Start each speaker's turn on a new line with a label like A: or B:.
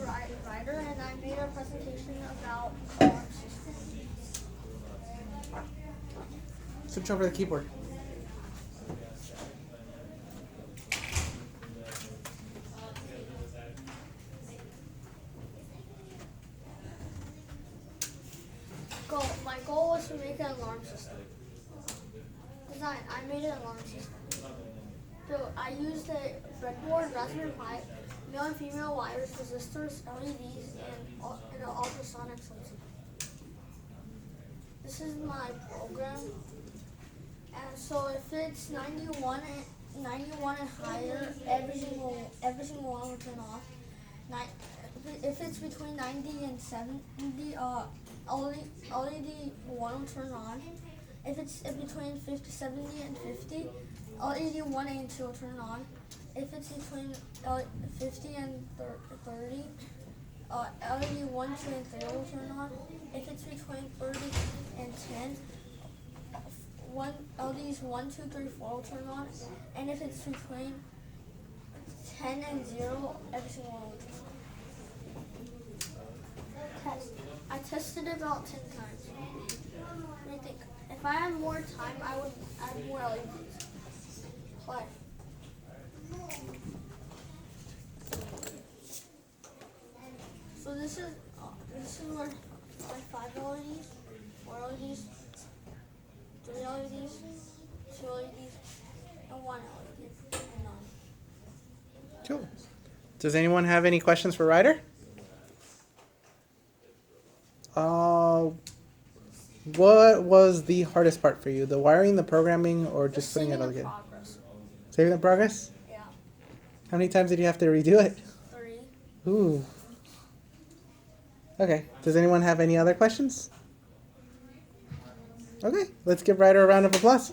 A: Ryder, and I made a presentation about alarm systems.
B: Switch over to the keyboard.
A: My goal was to make an alarm system. I made an alarm system. So I used a breadboard, Raspberry Pi, male and female wires, resistors, LEDs, and an ultrasonic sensor. This is my program. And so if it's 91 and higher, every single one will turn off. If it's between 90 and 70, LED 1 will turn on. If it's between 70 and 50, LED 1 and 2 will turn on. If it's between 50 and 30, LED 1, 2, and 3 will turn on. If it's between 30 and 10, LEDs 1, 2, 3, 4 will turn on. And if it's between 10 and 0, every single one will turn on. I tested it about 10 times. What do you think? If I had more time, I would add more LEDs. But so this is where my 5 LEDs, 4 LEDs, 3 LEDs, 2 LEDs, and 1 LED, and none.
B: Cool. Does anyone have any questions for Ryder? What was the hardest part for you? The wiring, the programming, or just putting it all together? Saving the progress?
A: Yeah.
B: How many times did you have to redo it?
A: 3.
B: Ooh. Okay. Does anyone have any other questions? Okay. Let's give Ryder a round of applause.